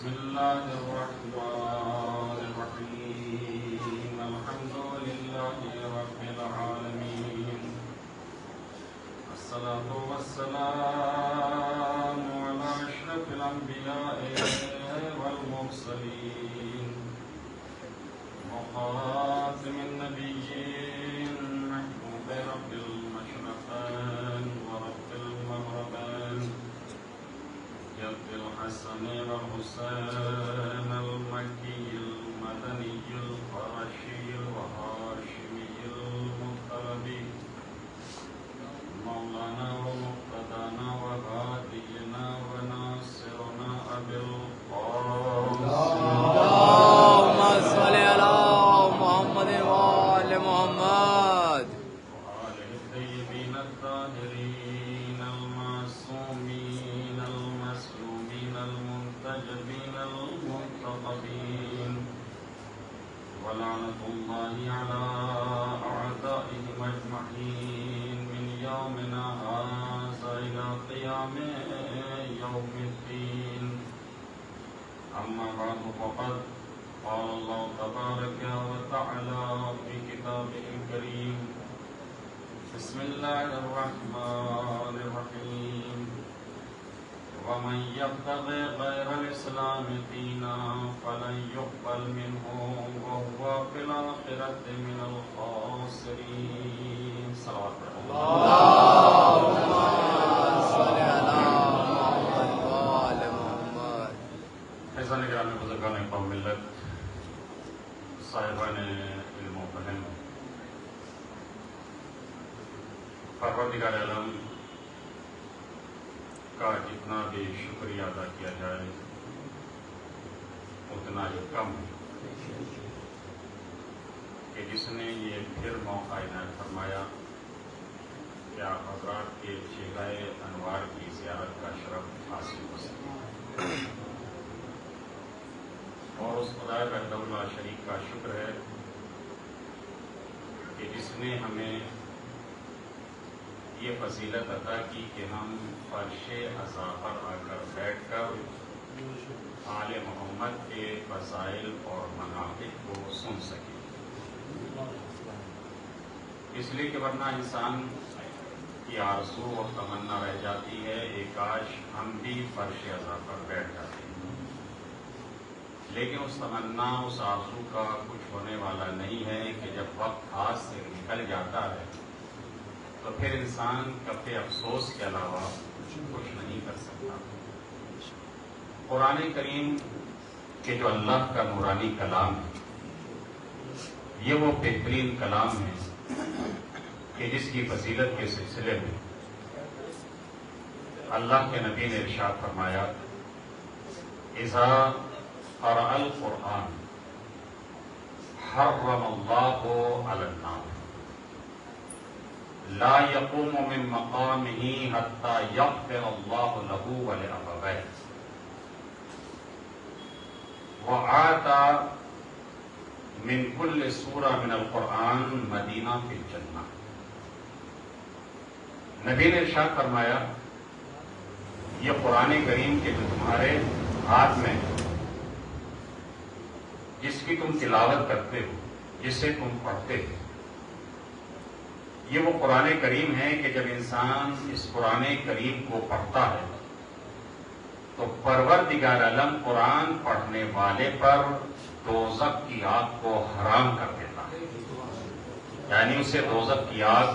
بسم الله الرحمن الرحيم الحمد لله رب العالمين الصلاة والسلام على أشرف الأنبياء والمرسلين وخاتم النبيين محبوب رب المشرقين ورب المغربين جد الحسن والحسين المكي المدني القرشي الهاشمي المطلبي مولانا ومقتدانا وهادينا وناصرنا أبي القاسم اللهم صل على محمد وآل محمد وآله الطيبين الطاهرين المعصومين المسلومين المنتجبين المنتقبين ولعنة الله على أعدائهم أجمعين من يومنا هذا إلى قيام يوم الدين أما بعد فقد قال الله تبارك وتعالى في كتابه الكريم بسم الله الرحمن الرحيم ومن يبتغي غير الإسلام دينا فلن يقبل منه وهو في الآخرة من الخاسرين صلوات اللهم صل على محمد وآل محمد فیضان گرامی بزرگان قوم ملت صاحبان علم و فہم پروردگار عالم کا جتنا بھی شکریہ ادا کیا جائے اتنا ہی کم ہے کہ جس نے یہ پھر موقع عنایت فرمایا کہ آپ حضرات کے چہرہ انوار کی زیارت کا شرف حاصل ہو سکے اور اس خدا وحدہ لا شریک کا شکر ہے کہ جس نے ہمیں یہ فضیلت عطا کی کہ ہم فرش عزا پر آ کر بیٹھ کر آل محمد کے فضائل اور مناقب کو سن سکیں، اس لیے کہ ورنہ انسان کی آرزو اور تمنا رہ جاتی ہے ایک کاش ہم بھی فرش عزا پر بیٹھ جاتے ہیں، لیکن اس تمنا اس آرزو کا کچھ ہونے والا نہیں ہے کہ جب وقت ہاتھ سے نکل جاتا ہے تو پھر انسان کفِ افسوس کے علاوہ کچھ نہیں کر سکتا۔ قرآن کریم کے جو اللہ کا نورانی کلام ہے یہ وہ بہترین کلام ہے کہ جس کی فضیلت کے سلسلے میں اللہ کے نبی نے ارشاد فرمایا اذا قرأ القرآن حرم اللہ علی النار لا يقوم من مقامه حتى يغفر الله له ولأبويه وآتى من كل سورة من القرآن مدینہ فی الجنہ۔ نبی نے ارشاد فرمایا یہ قرآن کریم کے جو تمہارے ہاتھ میں جس کی تم تلاوت کرتے ہو، جسے تم پڑھتے ہو، یہ وہ قرآن کریم ہے کہ جب انسان اس قرآن کریم کو پڑھتا ہے تو پروردگار عالم قرآن پڑھنے والے پر دوزخ کی آگ کو حرام کر دیتا ہے، یعنی اسے دوزخ کی آگ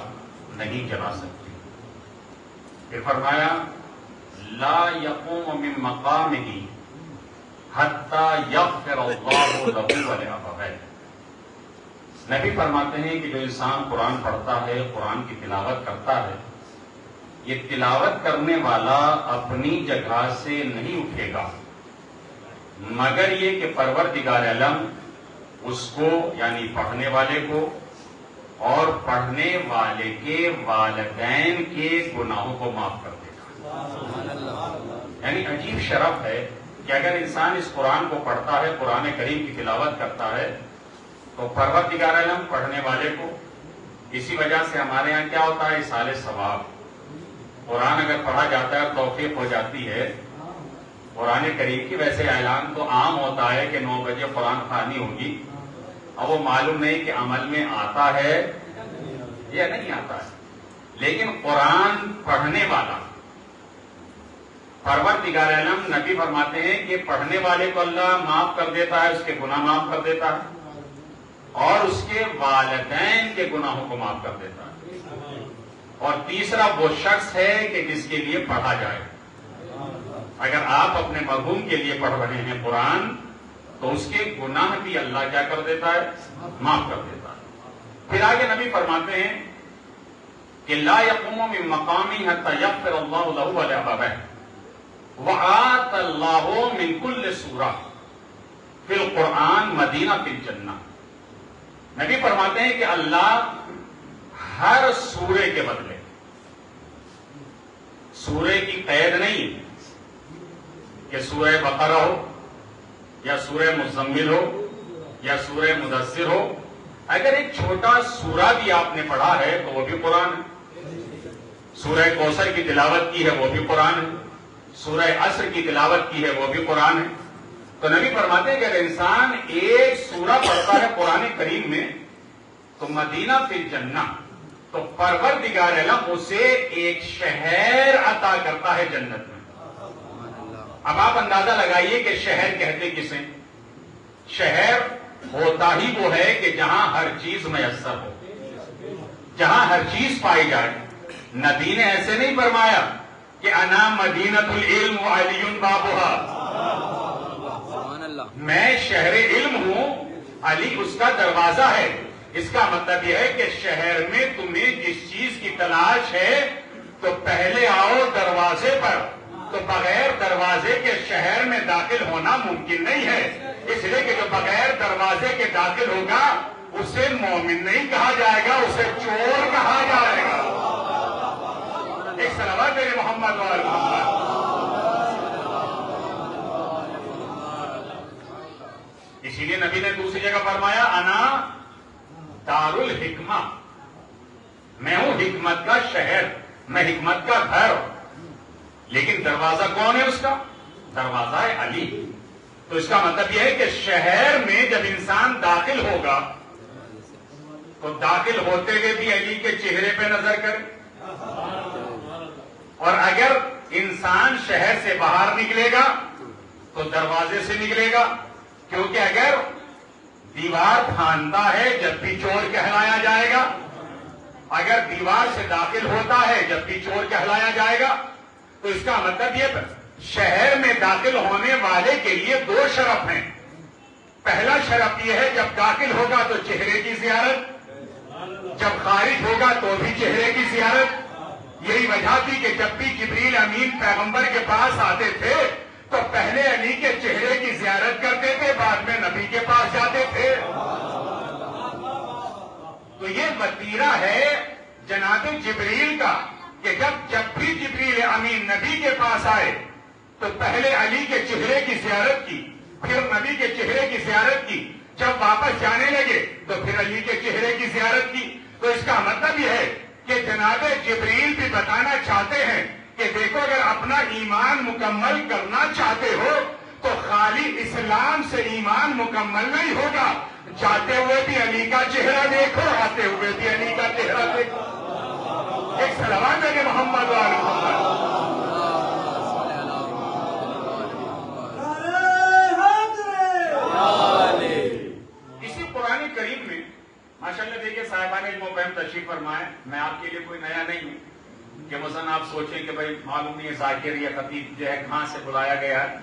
نہیں جلا سکتی۔ پھر فرمایا لا يقوم من مقامه حتى يغفر الله له ولأبويه۔ نبی فرماتے ہیں کہ جو انسان قرآن پڑھتا ہے، قرآن کی تلاوت کرتا ہے، یہ تلاوت کرنے والا اپنی جگہ سے نہیں اٹھے گا مگر یہ کہ پروردگار عالم اس کو یعنی پڑھنے والے کو اور پڑھنے والے کے والدین کے گناہوں کو معاف کر دے گا۔ یعنی عجیب شرف ہے کہ اگر انسان اس قرآن کو پڑھتا ہے، قرآن کریم کی تلاوت کرتا ہے تو پروردگار عالم پڑھنے والے کو، اسی وجہ سے ہمارے ہاں کیا ہوتا ہے ایصال ثواب، قرآن اگر پڑھا جاتا ہے توفیق ہو جاتی ہے قرآن کریم کی ویسے اعلان تو عام ہوتا ہے کہ 9 بجے قرآن خوانی ہوگی، اب وہ معلوم نہیں کہ عمل میں آتا ہے یا نہیں آتا ہے، لیکن قرآن پڑھنے والا پروردگار عالم نبی فرماتے ہیں کہ پڑھنے والے کو اللہ معاف کر دیتا ہے، اس کے گناہ معاف کر دیتا ہے اور اس کے والدین کے گناہوں کو معاف کر دیتا ہے، اور تیسرا وہ شخص ہے کہ جس کے لیے پڑھا جائے۔ اگر آپ اپنے مرحوم کے لیے پڑھ رہے ہیں قرآن تو اس کے گناہ بھی اللہ کیا کر دیتا ہے؟ معاف کر دیتا ہے۔ پھر آگے نبی فرماتے ہیں کہ لا يقوم من مقامی حتى يغفر اللہ له ولأبویہ وآت اللہ من کل سورہ فی القرآن مدینہ فی الجنہ۔ نبی فرماتے ہیں کہ اللہ ہر سورے کے بدلے، سورے کی قید نہیں کہ سورہ بقرہ ہو یا سورہ مزمل ہو یا سورہ مدثر ہو، اگر ایک چھوٹا سورہ بھی آپ نے پڑھا ہے تو وہ بھی قرآن ہے۔ سورہ کوثر کی تلاوت کی ہے وہ بھی قرآن ہے، سورہ عصر کی تلاوت کی ہے وہ بھی قرآن ہے۔ تو نبی فرماتے ہیں کہ اگر انسان ایک سورہ پڑھتا ہے قرآن کریم میں تو مدینہ فی الجنہ، تو پروردگار عالم اسے ایک شہر عطا کرتا ہے جنت میں۔ اب آپ اندازہ لگائیے کہ شہر کہتے کسے؟ شہر ہوتا ہی وہ ہے کہ جہاں ہر چیز میسر ہو، جہاں ہر چیز پائی جائے۔ نبی نے ایسے نہیں فرمایا کہ انا مدینۃ العلم وعلی بابھا، میں شہر علم ہوں، علی اس کا دروازہ ہے۔ اس کا مطلب یہ ہے کہ شہر میں تمہیں جس چیز کی تلاش ہے تو پہلے آؤ دروازے پر، تو بغیر دروازے کے شہر میں داخل ہونا ممکن نہیں ہے، اس لیے کہ جو بغیر دروازے کے داخل ہوگا اسے مومن نہیں کہا جائے گا، اسے چور کہا جائے گا۔ ایک صلوات میرے محمد وعلی محمد۔ اسی لیے نبی نے دوسری جگہ فرمایا انا دار الحکمہ، میں ہوں حکمت کا شہر، میں حکمت کا گھر، لیکن دروازہ کون ہے اس کا؟ دروازہ ہے علی۔ تو اس کا مطلب یہ ہے کہ شہر میں جب انسان داخل ہوگا تو داخل ہوتے ہوئے بھی علی کے چہرے پہ نظر کرے، اور اگر انسان شہر سے باہر نکلے گا تو دروازے سے نکلے گا، کیونکہ اگر دیوار پھاندتا ہے جب بھی چور کہلایا جائے گا، اگر دیوار سے داخل ہوتا ہے جب بھی چور کہلایا جائے گا۔ تو اس کا مطلب یہ شہر میں داخل ہونے والے کے لیے 2 شرف ہیں۔ پہلا شرف یہ ہے جب داخل ہوگا تو چہرے کی زیارت، جب خارج ہوگا تو بھی چہرے کی زیارت۔ یہی وجہ تھی کہ جب بھی جبریل امین پیغمبر کے پاس آتے تھے تو پہلے علی کے چہرے کی زیارت کرتے تھے، بعد میں نبی کے پاس جاتے تھے۔ تو یہ وتیرہ ہے جناب جبریل کا کہ جب بھی جبریل امین نبی کے پاس آئے تو پہلے علی کے چہرے کی زیارت کی، پھر نبی کے چہرے کی زیارت کی، جب واپس جانے لگے تو پھر علی کے چہرے کی زیارت کی۔ تو اس کا مطلب یہ ہے کہ جناب جبریل بھی بتانا چاہتے ہیں کہ دیکھو اگر اپنا ایمان مکمل کرنا چاہتے ہو تو خالی اسلام سے ایمان مکمل نہیں ہوگا، جاتے ہوئے بھی علی کا چہرہ دیکھو، آتے ہوئے بھی علی کا چہرہ دیکھو۔ ایک صلوات ہے کہ محمد وعلی محمد۔ اسی قرآن کریم میں ماشاءاللہ دیکھیں صاحبان علم و فہم تشریف فرمائے، میں آپ کے لیے کوئی نیا نہیں ہوں کہ مثلا آپ سوچیں کہ بھائی معلوم نہیں ہے ذاکر یا خطیب جو ہے کہاں سے بلایا گیا ہے۔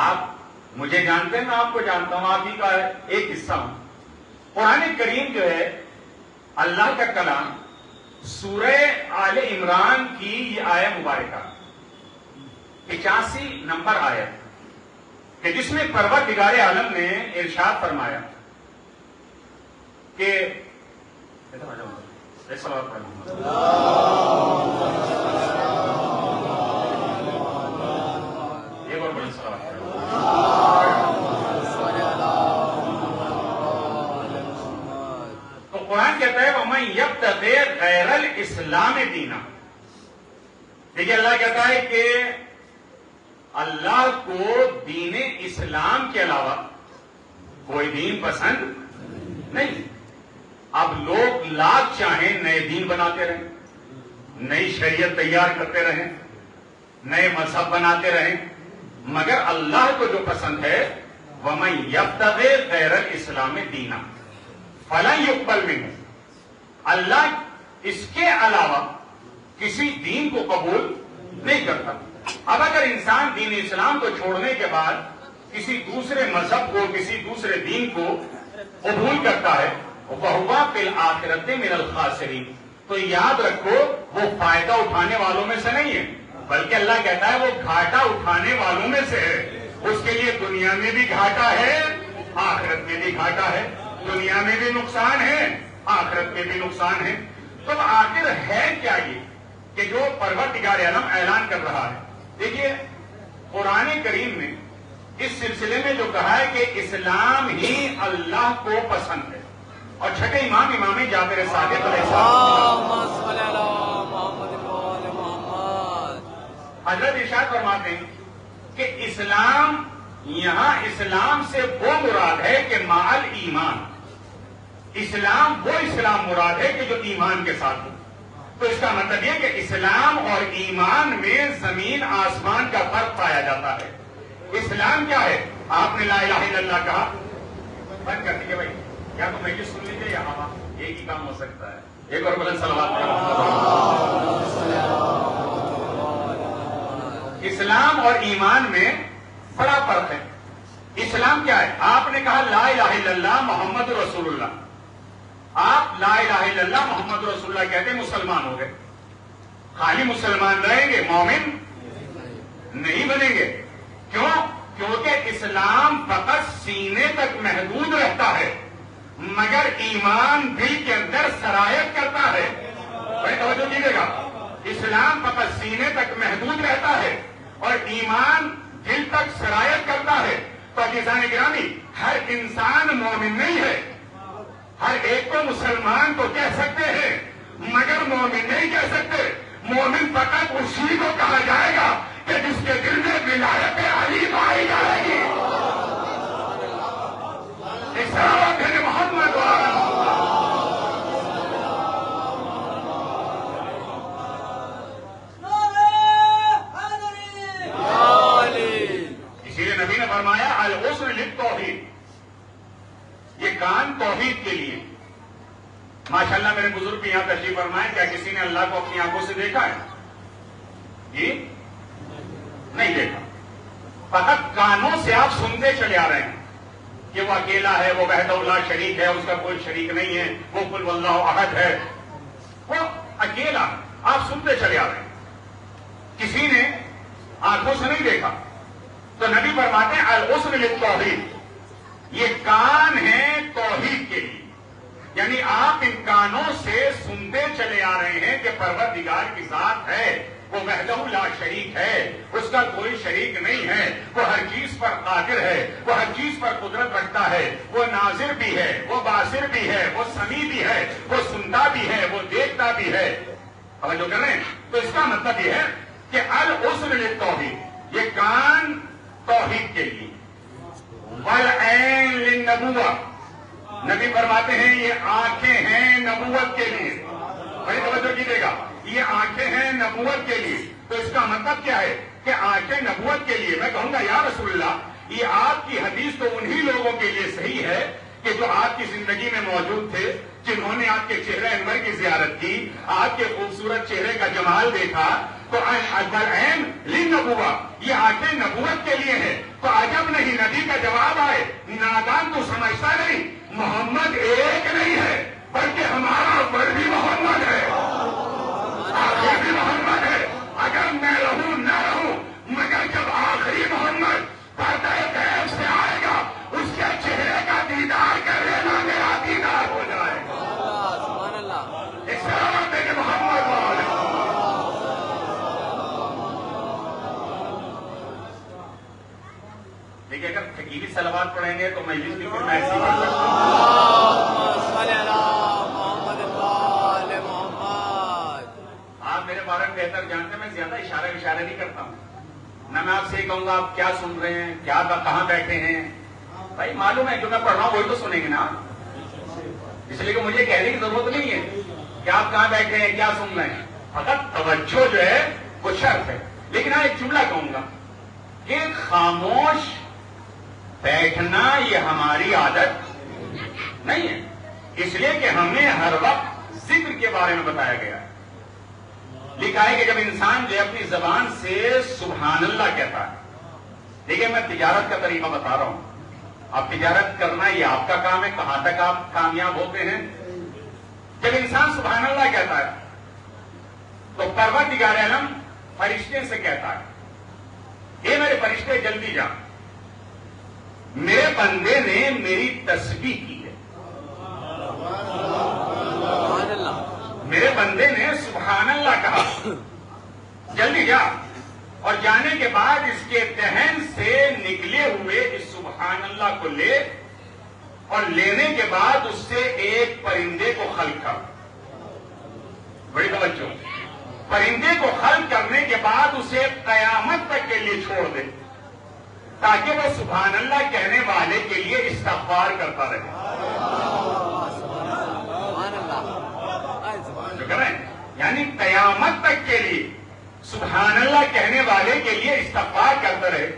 آپ مجھے جانتے ہیں، میں آپ کو جانتا ہوں، آپ ہی کا ایک حصہ ہوں۔ قرآن کریم جو ہے اللہ کا کلام، سورہ آل عمران کی یہ آیہ مبارکہ 85 نمبر آیت کہ جس میں پروردگار عالم نے ارشاد فرمایا کہ تو قرآن کہتا ہے وَمَن يَبْتَغِ غَيْرَ الْإِسْلَامِ دِينًا۔ دیکھیے اللہ کہتا ہے کہ اللہ کو دین اسلام کے علاوہ کوئی دین پسند نہیں. اب لوگ لاکھ چاہیں نئے دین بناتے رہیں, نئی شریعت تیار کرتے رہیں, نئے مذہب بناتے رہیں, مگر اللہ کو جو پسند ہے وَمَن يَبْتَغِ غَيْرَ الْإِسْلَامِ دِينًا فَلَن يُقْبَلْ مِنْهُ, اللہ اس کے علاوہ کسی دین کو قبول نہیں کرتا. اب اگر انسان دین اسلام کو چھوڑنے کے بعد کسی دوسرے مذہب کو, کسی دوسرے دین کو قبول کرتا ہے وَهُوَ فِي الْآخِرَةِ مِنَ الْخَاسِرِينَ, تو یاد رکھو وہ فائدہ اٹھانے والوں میں سے نہیں ہے, بلکہ اللہ کہتا ہے وہ گھاٹا اٹھانے والوں میں سے ہے. اس کے لیے دنیا میں بھی گھاٹا ہے, آخرت میں بھی گھاٹا ہے. دنیا میں بھی نقصان ہے, آخرت میں بھی نقصان ہے. تو آخر ہے کیا یہ کہ جو پروردگار عالم اعلان کر رہا ہے؟ دیکھیے قرآن کریم میں اس سلسلے میں جو کہا ہے کہ اسلام ہی اللہ کو پسند ہے, اور چھٹے امام جابر صادق علیہ السلام حضرت ارشاد فرماتے ہیں کہ اسلام, یہاں اسلام سے وہ مراد ہے کہ مال ایمان, اسلام وہ اسلام مراد ہے کہ جو ایمان کے ساتھ ہو. تو اس کا مطلب یہ کہ اسلام اور ایمان میں زمین آسمان کا فرق پایا جاتا ہے. اسلام کیا ہے؟ آپ نے لا الہ الا اللہ کہا, بند کر دیجیے بھائی, یا تو میں سن لیجیے یا ہوا, ایک ہی کام ہو سکتا ہے. ایک اور بلند صلوات اسلام اور ایمان میں بڑا فرق ہے. اسلام کیا ہے؟ آپ نے کہا لا الہ الا اللہ محمد رسول اللہ, آپ لا الہ الا اللہ محمد رسول اللہ کہتے ہیں, مسلمان ہو گئے. خالی مسلمان رہیں گے, مومن نہیں بنیں گے. کیوں؟ کیونکہ اسلام فقط سینے تک محدود رہتا ہے, مگر ایمان دل کے اندر سرایت کرتا ہے. بڑی توجہ کیجیے گا, اسلام فقط سینے تک محدود رہتا ہے اور ایمان دل تک سرایت کرتا ہے. تو عزیزان گرامی, ہر انسان مومن نہیں ہے. ہر ایک کو مسلمان تو کہہ سکتے ہیں مگر مومن نہیں کہہ سکتے. مومن فقط اسی کو کہا جائے گا کہ جس کے دل میں ولایت علی پائی جائے گی. محمد اسی لیے نبی نے فرمایا العسر للتوحید, یہ کان توحید کے لیے. ماشاءاللہ میرے بزرگ بھی یہاں تشریف فرمائے, کیا کسی نے اللہ کو اپنی آنکھوں سے دیکھا ہے؟ جی نہیں دیکھا, فقط کانوں سے آپ سنتے چلے آ رہے ہیں کہ وہ اکیلا ہے, وہ وحدہ لا شریک ہے, اس کا کوئی شریک نہیں ہے, وہ قل واللہ احد ہے, وہ اکیلا, آپ سنتے چلے آ رہے ہیں, کسی نے آنکھوں سے نہیں دیکھا. تو نبی فرماتے ہیں العسر للتوحید, یہ کان ہے توحید کے لیے. یعنی آپ ان کانوں سے سنتے چلے آ رہے ہیں کہ پروردگار کی ذات ہے, وہ وحدہ لا شریک ہے, اس کا کوئی شریک نہیں ہے, وہ ہر چیز پر قادر ہے, وہ ہر چیز پر قدرت رکھتا ہے, وہ ناظر بھی ہے, وہ باصر بھی ہے, وہ سمیع بھی ہے, وہ سنتا بھی ہے, وہ دیکھتا بھی ہے. توجہ کر رہے ہیں؟ تو اس کا مطلب یہ ہے کہ العسر للتوحید, یہ کان توحید کے لیے. والعین للنبوہ, نبی فرماتے ہیں یہ آنکھیں ہیں نبوت کے لیے. بڑی توجہ کیجیے گا, یہ آنکھیں ہیں نبوت کے لیے. تو اس کا مطلب کیا ہے کہ آنکھیں نبوت کے لیے. میں کہوں گا یا رسول اللہ, یہ آپ کی حدیث تو انہی لوگوں کے لیے صحیح ہے کہ جو آپ کی زندگی میں موجود تھے, جنہوں نے آپ کے چہرہ انور کی زیارت کی, آپ کے خوبصورت چہرے کا جمال دیکھا. تو العین للنبوہ, یہ آنکھیں نبوت کے لیے ہیں. تو عجب نہیں نبی کا جواب آئے, نادان تو سمجھتا نہیں, محمد ایک نہیں ہے بلکہ ہمارا اول بھی محمد ہے, آخر بھی محمد ہے. اگر میں رہوں نہ رہوں, مگر جب آخری محمد پردہ غیب سے آئے گا, اس کے چہرے کا دیدار کر لینا میرا دیدار ہو جائے گا. ایک سلامت ہے کہ محمد والے. دیکھیے اگر تکیلی صلوات پڑھیں گے تو مجلس کی پھر میں ایسی پڑھ سکتا ہوں. آپ میرے بارے میں بہتر جانتے ہیں, میں زیادہ اشارہ نہیں کرتا ہوں, نہ میں آپ سے یہ کہوں گا آپ کیا سن رہے ہیں، کیا کہاں بیٹھے ہیں. بھائی معلوم ہے جو میں پڑھ رہا ہوں وہی تو سنیں گے نا، اس لیے کہ مجھے کہنے کی ضرورت نہیں ہے کہ آپ کہاں بیٹھے ہیں، کیا سن رہے ہیں. فقط توجہ جو ہے وہ شرط ہے. لیکن ایک جملہ کہوں گا کہ خاموش بیٹھنا یہ ہماری عادت نہیں ہے، اس لیے کہ ہمیں ہر وقت ذکر کے بارے میں بتایا گیا ہے. لکھا ہے کہ جب انسان جو اپنی زبان سے سبحان اللہ کہتا ہے. دیکھیں میں تجارت کا طریقہ بتا رہا ہوں، اب تجارت کرنا یہ آپ کا کام ہے، کہاں تک آپ کامیاب ہوتے ہیں. جب انسان سبحان اللہ کہتا ہے تو پروردگار عالم فرشتے سے کہتا ہے اے میرے فرشتے جلدی جا، میرے بندے نے میری تسبیح کی ہے. میرے بندے نے سبحان اللہ کہا، جلدی جا. اور جانے کے بعد اس کے دہن سے نکلے ہوئے اس سبحان اللہ کو لے، اور لینے کے بعد اس سے ایک پرندے کو خلق کر. بڑی توجہ. پرندے کو خلق کرنے کے بعد اسے قیامت تک کے لیے چھوڑ دے تاکہ وہ سبحان اللہ کہنے والے کے لیے استغفار کرتا رہے. جو کر رہے ہیں یعنی قیامت تک کے لیے سبحان اللہ کہنے والے کے لیے استغفار کرتا رہے.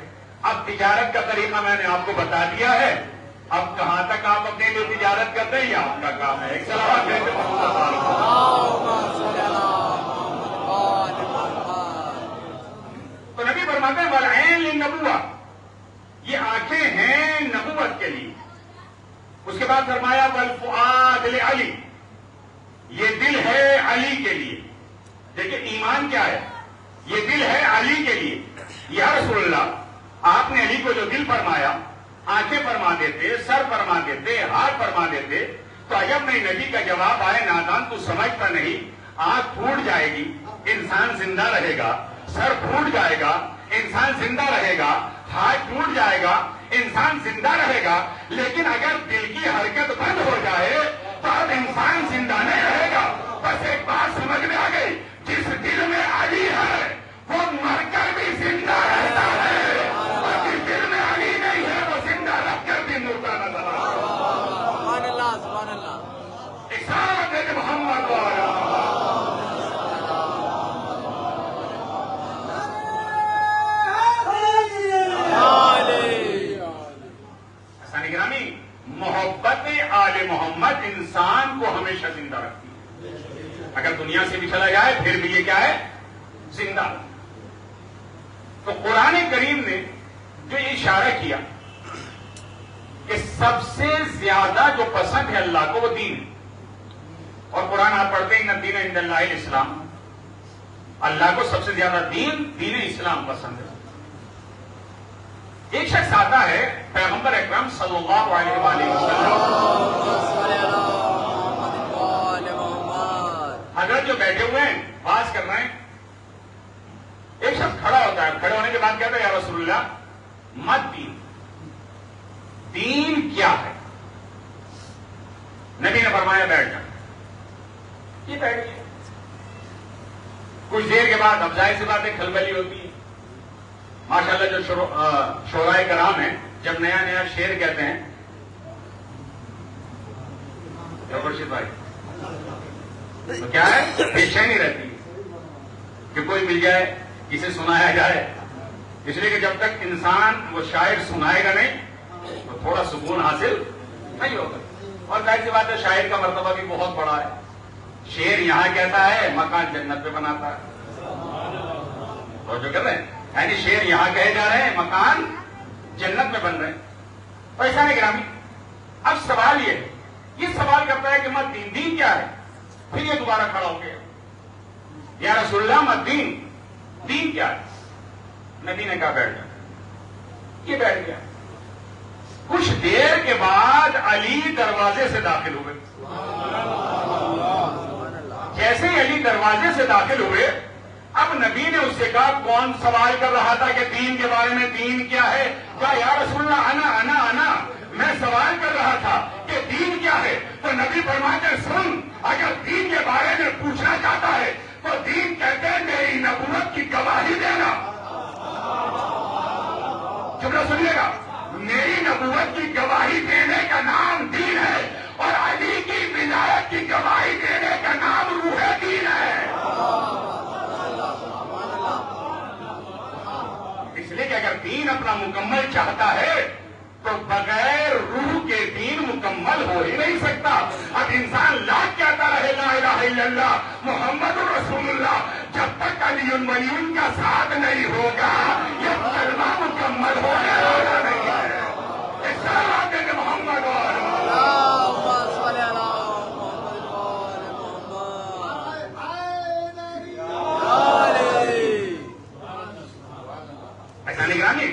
اب تجارت کا طریقہ میں نے آپ کو بتا دیا ہے، اب کہاں تک آپ اپنے لیے تجارت کرتے ہیں یہ آپ کا کام ہے. ایک صلوات کہتے تو نبی فرماتے ہیں والعین للنبوہ، یہ آنکھیں ہیں نبوت کے لیے. اس کے بعد فرمایا والفؤاد لعلی، یہ دل ہے علی کے لیے. دیکھیں ایمان کیا ہے، یہ دل ہے علی کے لیے. یا رسول اللہ آپ نے علی کو جو دل فرمایا، آنکھیں فرما دیتے، سر فرما دیتے، ہاتھ فرما دیتے تو عجب نہیں. نبی کا جواب آئے نادان تو سمجھتا نہیں، آنکھ پھوٹ جائے گی انسان زندہ رہے گا، سر پھوٹ جائے گا انسان زندہ رہے گا، ہاتھ ٹوٹ جائے گا انسان زندہ رہے گا، لیکن اگر دل کی حرکت بند ہو جائے تو اب انسان زندہ نہیں رہے گا. بس ایک بات سمجھ میں آ گئی، جس دل میں علی ہے وہ مر کر بھی زندہ رہتا ہے، اور جس دل میں علی نہیں ہے وہ زندہ رہ کر بھی مردہ نظر آتا ہے. سبحان اللہ سبحان اللہ. اکسار دے محمد والا محبت آل محمد انسان کو ہمیشہ زندہ رکھتی ہے. اگر دنیا سے بھی چلا جائے پھر بھی یہ کیا ہے، زندہ. تو قرآن کریم نے جو یہ اشارہ کیا کہ سب سے زیادہ جو پسند ہے اللہ کو وہ دین ہے. اور قرآن آپ پڑھتے ہیں ان الدین عند اللہ الاسلام، اللہ کو سب سے زیادہ دین اسلام پسند ہے. ایک شخص آتا ہے پیغمبر اکرم صلی اللہ علیہ وآلہ وسلم، حضرت جو بیٹھے ہوئے ہیں بات کر رہے ہیں. ایک شخص کھڑا ہوتا ہے، کھڑے ہونے کے بعد کہتا ہے یا رسول اللہ مت دین کیا ہے؟ نبی نے فرمایا بیٹھ جا. یہ بیٹھ گیا. کچھ دیر کے بعد اب ظاہر سی بات ہے کھلبلی ہوتی ہے. ماشاءاللہ جو شعراء کرام ہیں جب نیا نیا شعر کہتے ہیں، خورشید بھائی تو کیا ہے بے چینی رہتی ہے کہ کوئی مل جائے اسے سنایا جائے. اس لیے کہ جب تک انسان وہ شاعر سنائے گا نہیں تو تھوڑا سکون حاصل نہیں ہوگا. اور ظاہر سی بات ہے شاعر کا مرتبہ بھی بہت بڑا ہے. شعر یہاں کہتا ہے مکان جنت پہ بناتا ہے. اور جو کر رہے ہیں یعنی شعر یہاں کہے جا رہے ہیں مکان جنت میں بن رہے ہیں. ایسا نہیں گرامی. اب سوال یہ سوال کرتا ہے کہ مت دین کیا ہے؟ پھر یہ دوبارہ کھڑا ہو گیا یا رسول اللہ مت دین کیا ہے؟ نبی نے کہا بیٹھ جا. یہ بیٹھ گیا. کچھ دیر کے بعد علی دروازے سے داخل ہوئے. جیسے ہی علی دروازے سے داخل ہوئے اب نبی نے اس سے کہا کون سوال کر رہا تھا کہ دین کے بارے میں دین کیا ہے؟ کہا یا رسول اللہ انا میں سوال کر رہا تھا کہ دین کیا ہے. تو نبی فرماتے سن، اگر دین کے بارے میں پوچھنا چاہتا ہے تو دین کہتے ہیں میری نبوت کی گواہی دینا. لیے کہ اگر دین اپنا مکمل چاہتا ہے تو بغیر روح کے دین مکمل ہو ہی نہیں سکتا. اب انسان لاکھ کہتا رہے لا الہ الا اللہ محمد رسول اللہ، جب تک علی ولی کا ساتھ نہیں ہوگا یہ کلمہ مکمل ہونے والا نہیں ہے. اس طرح کہ محمد اور اللهم صل على محمد وآل محمد. ایسا نگرانی.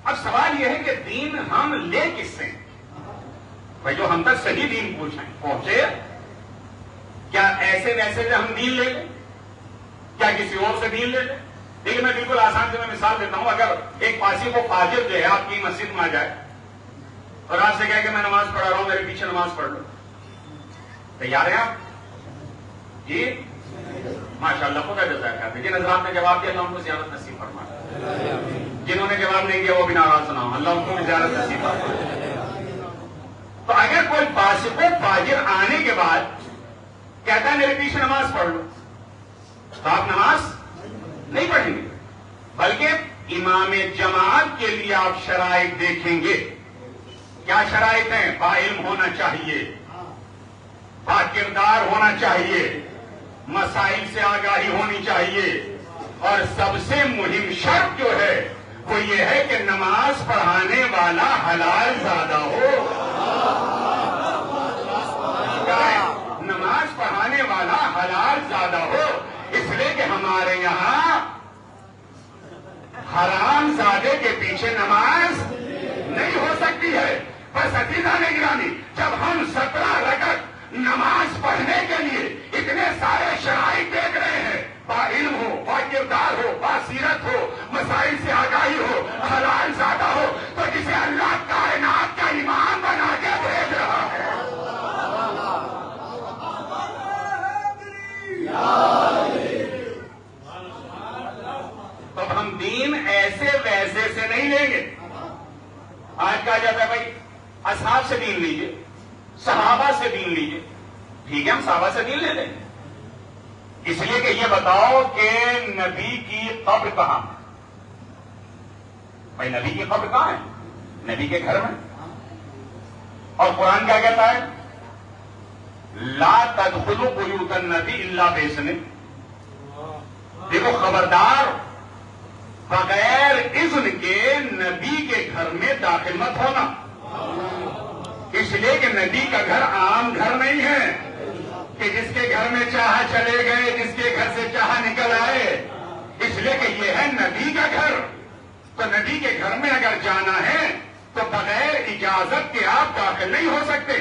اب سوال یہ ہے کہ دین ہم لے کس سے؟ بھائی جو ہم تک صحیح دین پہنچے، کیا ایسے ویسے سے ہم دین لے لیں؟ کیا کسی اور سے دین لے لیں؟ دیکھیے میں بالکل آسان سے میں مثال دیتا ہوں. اگر ایک پاسی کو فاجر جو ہے آپ کی مسجد میں آ جائے اور آپ سے کہے کہ میں نماز پڑھا رہا ہوں، میرے پیچھے نماز پڑھ لو، تیار ہیں آپ؟ جی ماشاء اللہ، خدا جزاک خیر. جن حضرات نے جواب دیا اللہ ان کو زیارت نصیب فرمائے، جنہوں نے جواب نہیں دیا وہ بھی ناراض نہ ہو، اللہ ان کو بھی زیارت نصیب فرمائے. تو اگر کوئی فاسق و فاجر آنے کے بعد کہتا ہے میرے پیچھے نماز پڑھ لو، تو آپ نماز نہیں پڑھیں گے، بلکہ امام جماعت کے لیے آپ شرائط دیکھیں گے. کیا شرائط ہیں؟ با علم ہونا چاہیے، با کردار ہونا چاہیے، مسائل سے آگاہی ہونی چاہیے، اور سب سے مہم شرط جو ہے وہ یہ ہے کہ نماز پڑھانے والا حلال زادہ ہو. نماز پڑھانے والا حلال زادہ ہو. اس لیے کہ ہمارے یہاں حرام زادے کے پیچھے نماز نہیں ہو سکتی ہے. بس عزیزہ نگرانی، جب ہم 17 رکعت نماز پڑھنے کے لیے اتنے سارے شرائط دیکھ رہے ہیں، با علم ہو، با کردار ہو، با سیرت ہو، مسائل سے آگاہی ہو، حلال زادہ ہو، تو جسے اللہ کائنات کا امام بنا کے بھیج رہا ہے. تو ہم دین ایسے ویسے سے نہیں لیں گے. آج کہا جاتا ہے بھائی اصحاب سے دین لیجئے، صحابہ سے دین لیجئے. ٹھیک ہے، ہم صحابہ سے دین لے لیں گے، اس لیے کہ یہ بتاؤ کہ نبی کی قبر کہاں ہے؟ بھائی نبی کی قبر کہاں ہے؟ نبی کے گھر میں. اور قرآن کیا کہتا ہے؟ لا تدخلوا بیوت النبی الا باذنہ. دیکھو خبردار، بغیر اذن کے نبی کے گھر میں داخل مت ہونا. اس لیے کہ نبی کا گھر عام گھر نہیں ہے کہ جس کے گھر میں چاہا چلے گئے، جس کے گھر سے چاہا نکل آئے. اس لیے کہ یہ ہے نبی کا گھر. تو نبی کے گھر میں اگر جانا ہے تو بغیر اجازت کے آپ داخل نہیں ہو سکتے.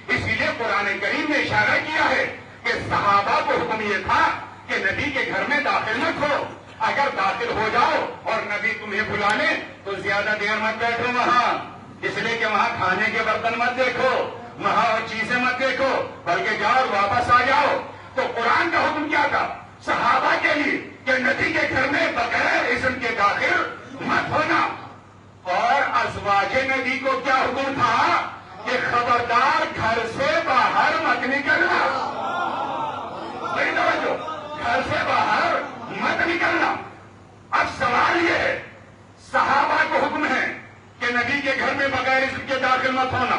اسی لیے قرآن کریم نے اشارہ کیا ہے کہ صحابہ کو حکم یہ تھا کہ نبی کے گھر میں داخل مت ہو. اگر داخل ہو جاؤ اور نبی تمہیں بلا لے تو زیادہ دیر مت بیٹھو وہاں، اس لیے کہ وہاں کھانے کے برتن مت دیکھو، وہاں اور چیزیں مت دیکھو، بلکہ جاؤ اور واپس آ جاؤ. تو قرآن کا حکم کیا تھا صحابہ کے لیے کہ نبی کے گھر میں بغیر اذن کے داخل مت ہونا. اور ازواج نبی کو کیا حکم تھا کہ خبردار گھر سے باہر مت نکلنا. گھر سے باہر مت نکلنا. اب سوال یہ ہے، صحابہ کو حکم ہے کہ نبی کے گھر میں بغیر اذن کے داخل مت ہونا،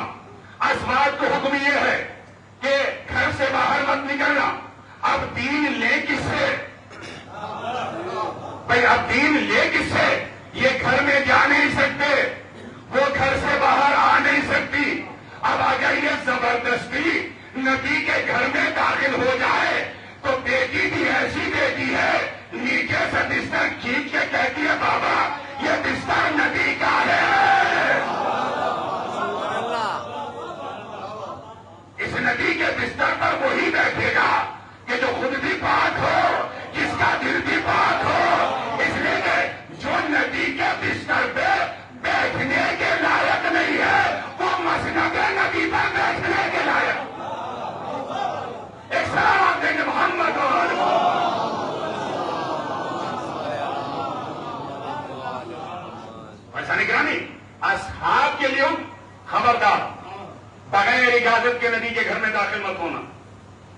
ازواج کو حکم یہ ہے کہ گھر سے باہر مت نکلنا. اب دین لے کس سے؟ بھائی اب دین لے کس سے؟ یہ گھر میں جا نہیں سکتے، وہ گھر سے باہر آ نہیں سکتی. اب اگر یہ زبردستی نبی کے گھر میں داخل ہو جائے تو بیٹی بھی ایسی بیٹی ہے نیچے سے بستر کھینچ کے کہتی ہے بابا یہ بستر نبی کا ہے. اس نبی کے بستر پر وہی بیٹھے گا کہ جو خود بھی پاک ہو، جس کا دل بھی پاک ہو. اس لیے کہ جو نبی کے بستر پہ بیٹھنے کے لائق نہیں ہے وہ مسند نبی پر بیٹھنے کے لائق. ایک سلام دیں گے محمد اور ایسا نگرانی. اصحاب کے لیے خبردار، بغیر اجازت کے نبی کے گھر میں داخل مت ہونا.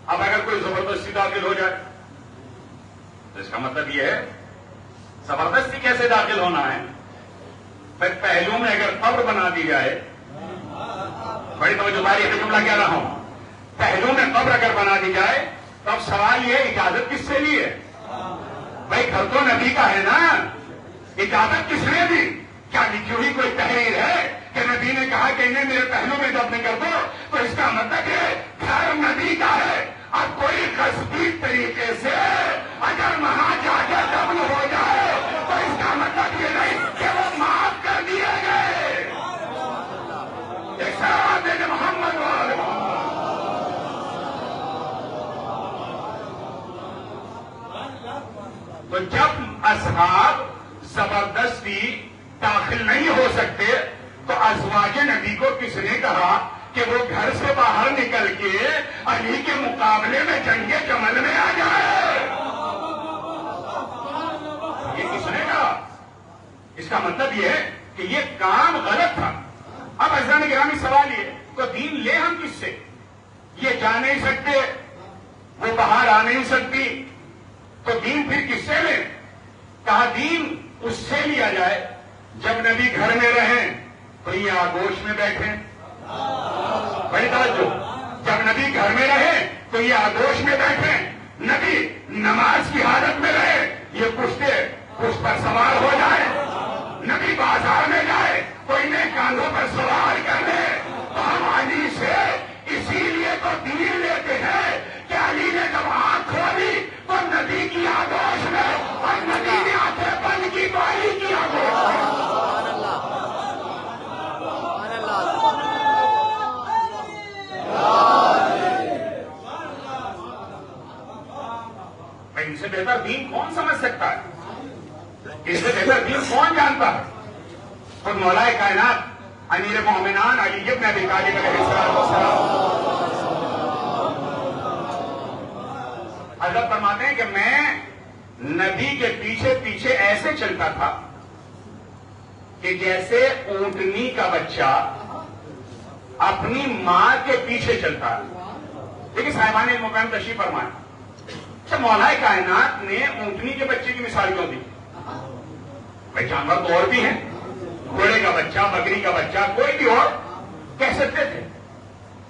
اب اگر کوئی زبردستی داخل ہو جائے تو اس کا مطلب یہ ہے زبردستی کیسے داخل ہونا ہے؟ پھر پہلو میں اگر قبر بنا دی جائے، بڑی توجہ داری ہے، جملہ کہہ رہا ہوں، پہلو میں قبر اگر بنا دی جائے تو اب سوال یہ اجازت کس سے لی ہے؟ بھائی گھر تو نبی کا ہے نا، اجازت کس نے دی؟ کیا لکھی ہوئی کوئی تحریر ہے کہ نبی نے کہا کہ انہیں میرے پہلو میں دفن کر دو؟ تو اس کا مطلب ہے گھر نبی کا ہے، اب کوئی غصبی طریقے سے اگر وہاں جا کے دفن ہو جائے تو اس کا مطلب یہ نہیں کہ وہ معاف کر دیے گئے۔ محمد تو جب اصحاب زبردستی داخل نہیں ہو سکتے تو ازواج نبی کو کس نے کہا کہ وہ گھر سے باہر نکل کے علی کے مقابلے میں جنگ جمل میں آ جائے؟ یہ کس نے کہا؟ اس کا مطلب یہ ہے کہ یہ کام غلط تھا۔ اب عزیزان گرامی سوال یہ تو دین لے ہم کس سے؟ یہ جا نہیں سکتے، وہ باہر آ نہیں سکتی، تو دین پھر کس سے لیں؟ کہا دین اس سے لیا جائے جب نبی گھر میں رہیں تو یہ آگوش میں بیٹھیں۔ بڑی توجہ، جب نبی گھر میں رہے تو یہ آگوش میں بیٹھیں، نبی نماز کی حالت میں رہے یہ پشت پر سوار ہو جائے، نبی بازار میں جائے تو انہیں کاندھوں پر سوار کر لے۔ تو ہم علی سے اسی لیے تو دین لیتے ہیں کہ علی نے جب آنکھ کھولی تو نبی کی آگوش میں، اور نبی نے آنکھیں بند کی تو علی کی آگوش میں۔ ان سے بہتر دین کون سمجھ سکتا ہے؟ اس سے بہتر دین کون جانتا ہے؟ خود مولا کائنات امیر مومنان علی ابن ابی طالب علیہ السلام حضرت فرماتے ہیں کہ میں نبی کے پیچھے پیچھے ایسے چلتا تھا کہ جیسے اونٹنی کا بچہ اپنی ماں کے پیچھے چلتا ہے۔ لیکن صاحبان علم تشریف فرمائیں، اچھا مولا کائنات نے اونٹنی کے بچے کی مثال کیوں دی؟ بھائی جانور تو اور بھی ہیں، گھوڑے کا بچہ، بکری کا بچہ، کوئی بھی اور کہہ سکتے تھے۔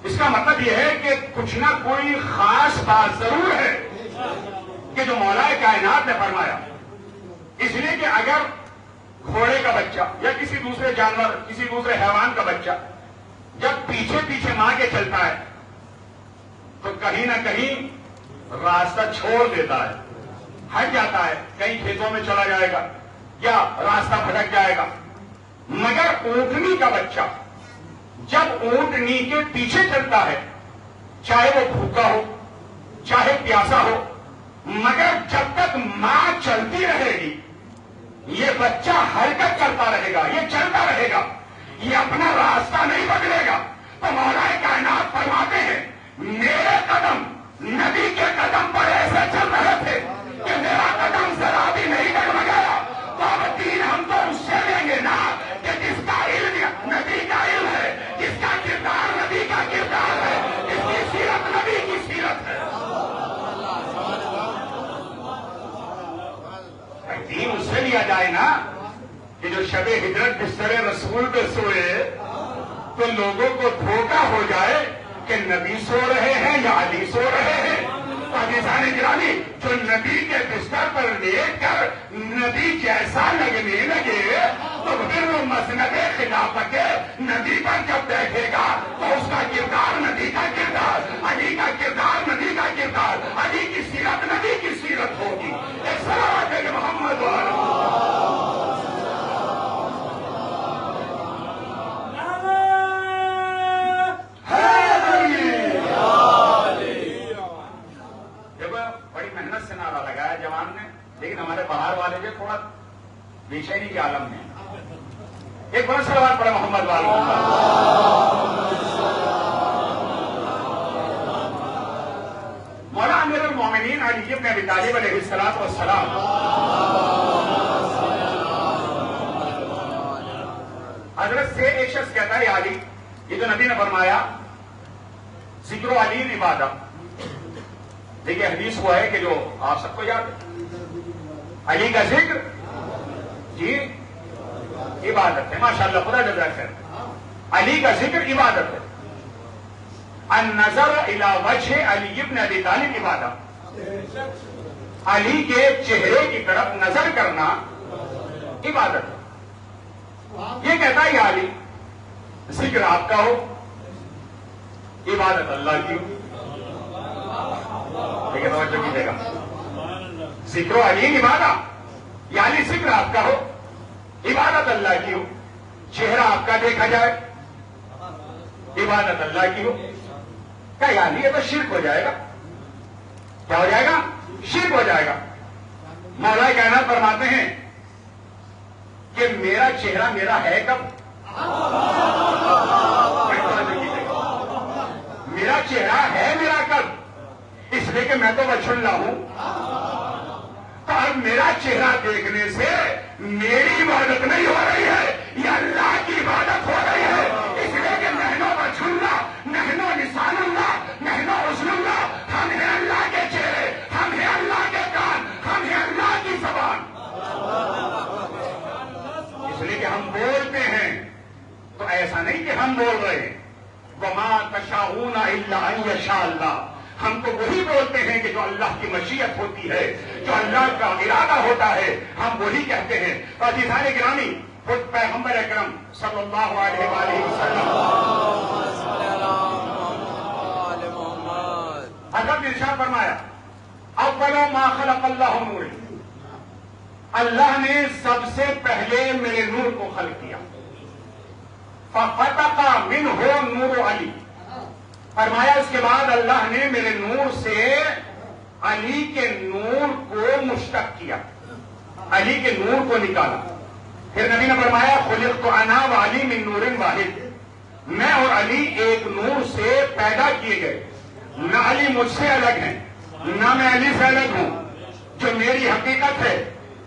اس کا مطلب یہ ہے کہ کچھ نہ کوئی خاص بات ضرور ہے کہ جو مولا کائنات نے فرمایا، اس لیے کہ اگر گھوڑے کا بچہ یا کسی دوسرے جانور، کسی دوسرے حیوان کا بچہ جب پیچھے پیچھے ماں کے چلتا ہے تو کہیں نہ کہیں راستہ چھوڑ دیتا ہے، ہٹ جاتا ہے، کہیں کھیتوں میں چلا جائے گا یا راستہ بھٹک جائے گا۔ مگر اونٹنی کا بچہ جب اونٹنی کے پیچھے چلتا ہے، چاہے وہ بھوکا ہو چاہے پیاسا ہو، مگر جب تک ماں چلتی رہے گی یہ بچہ حرکت کرتا رہے گا، یہ چلتا رہے گا، یہ اپنا راستہ نہیں بدلے گا۔ تو مولا کائنات فرماتے ہیں میرے قدم نبی کے قدم پر ایسے چل رہے تھے کہ میرا قدم ذرا بھی نہیں ڈگمگایا۔ تو اب دین ہم تو اس سے لیں گے نا کہ جس کا علم نبی کا علم ہے، جس کا کردار نبی کا کردار ہے، جس کی سیرت نبی کی سیرت ہے۔ دین اس سے لیا جائے نا کہ جو شب ہجرت بستر رسول پہ سوئے تو لوگوں کو دھوکہ ہو جائے کہ نبی سو رہے ہیں یا علی سو رہے ہیں۔ عزیزان گرامی، جو نبی کے بستر پر لیٹ کر نبی جیسا لگنے لگے تو پھر وہ مسند خلافت نبی پر جب بیٹھے گا تو اس کا کردار نبی کا کردار، علی کا کردار نبی کا کردار، علی کی سیرت نبی کی سیرت ہوگی۔ ایک صلوات ہے محمد لیکن ہمارے باہر والے جو تھوڑا بے چینی کے عالم میں ایک بڑا سوال پڑا محمد والے۔ مولا امیر المومنین علی ابن ابی طالب علیہ السلام حضرت سے ایک شخص کہتا ہے علی، یہ جو نبی نے فرمایا ذکر و علی عبادت، دیکھیے حدیث ہوا ہے کہ جو آپ سب کو یاد ہے، علی کا ذکر جی عبادت ہے. ماشاءاللہ خدا جزاک خیر. علی کا ذکر عبادت ہے. النظر الی وجہ علی ابن ابی طالب عبادت. علی کے چہرے کی طرف نظر کرنا عبادت ہے. یہ کہتا ہے یا علی ذکر آپ کا ہو عبادت اللہ کی ہو. لیکن توجہ کیجیے گا, ذکر علی عبادت یعنی ذکر آپ کا ہو عبادت اللہ کی ہو. چہرہ آپ کا دیکھا جائے عبادت اللہ کی ہو. کیا یعنی یہ تو شرک ہو جائے گا. کیا ہو جائے گا؟ شرک ہو جائے گا. مولا کائنات فرماتے ہیں کہ میرا چہرہ میرا ہے کب؟ میرا چہرہ ہے میرا کب؟ اس لیے کہ میں تو وجہ اللہ ہوں. تو اب میرا چہرہ دیکھنے سے میری عبادت نہیں ہو رہی ہے, یہ اللہ کی عبادت ہو رہی ہے. اس لیے کہ نحنو وجہ اللہ, نحنو لسان اللہ, نحنو حسن اللہ. ہم ہیں اللہ کے چہرے, ہم ہیں اللہ کے کان, ہم ہیں اللہ کی زبان. اس لیے کہ ہم بولتے ہیں تو ایسا نہیں کہ ہم بول رہے ہیں. وما تشاؤون الا ان یشاء اللہ. ہم تو وہی بولتے ہیں کہ جو اللہ کی مشیت ہوتی ہے, جو اللہ کا ارادہ ہوتا ہے, ہم وہی کہتے ہیں. اور عزیزان گرامی, خود پیغمبر اکرم صلی اللہ علیہ وآلہ وسلم حضرت ارشاد فرمایا اول ما خلق اللہ نور, اللہ نے سب سے پہلے میرے نور کو خلق کیا. ففتق منہ نور علی, فرمایا اس کے بعد اللہ نے میرے نور سے علی کے نور کو مشتق کیا, علی کے نور کو نکالا. پھر نبی نے فرمایا خلقت انا وعلی من نور واحد, میں اور علی ایک نور سے پیدا کیے گئے. نہ علی مجھ سے الگ ہیں, نہ میں علی سے الگ ہوں. جو میری حقیقت ہے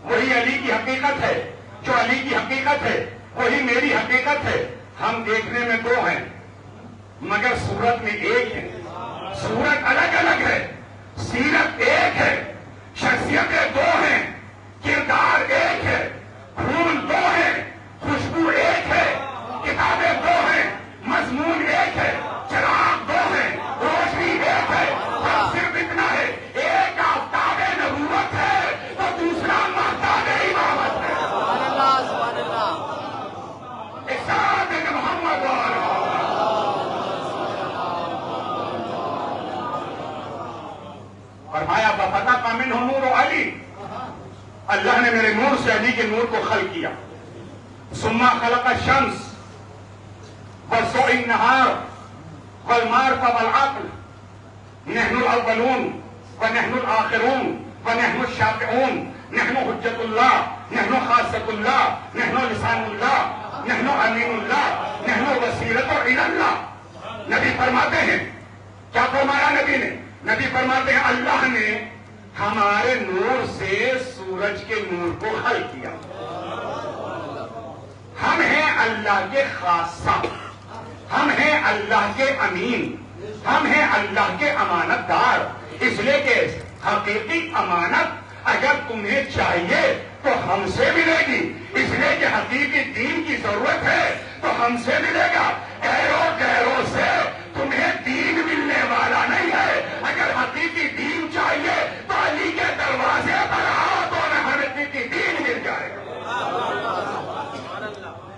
وہی علی کی حقیقت ہے, جو علی کی حقیقت ہے وہی میری حقیقت ہے. ہم دیکھنے میں دو ہیں مگر صورت میں ایک ہے. صورت الگ الگ ہے, سیرت ایک ہے, شخصیتیں دو ہیں, کردار ایک ہے, پھول دو ہیں, خوشبو ایک ہے, کتابیں دو ہیں, مضمون ایک ہے, چراغ دو ہیں, روشنی ایک ہے. صرف اتنا ہے, ایک آفتاب نبوت ہے تو دوسرا مہتاب امامت ہے. سبحان اللہ. ایک ساتھ ہے کہ محمد فرمایا ففتق منہ نور علی, اللہ نے میرے نور سے علی کے نور کو خلق کیا. ثم خلق الشمس وضوء النہار والمعرف والعقل, نحن الاولون ونحن الاخرون ونحن الشافعون, نحن حجت اللہ, نحن خاصۃ اللہ, نحن لسان اللہ, نحن امین اللہ, نحن وسیلۃ الی اللہ. نبی فرماتے ہیں, کیا فرمایا نبی نے؟ نبی فرماتے ہیں اللہ نے ہمارے نور سے سورج کے نور کو خلق کیا. ہم ہیں اللہ کے خاصہ, ہم ہیں اللہ کے امین, ہم ہیں اللہ کے امانت دار. اس لیے کہ حقیقی امانت اگر تمہیں چاہیے تو ہم سے ملے گی. اس لیے کہ حقیقی دین کی ضرورت ہے تو ہم سے ملے گا. غیروں سے تمہیں دین ملنے والا نہیں ہے. اگر حقیقی دین چاہیے تو علی کے دروازے پر آؤ تو ہمیں حقیقی دین مل جائے گا.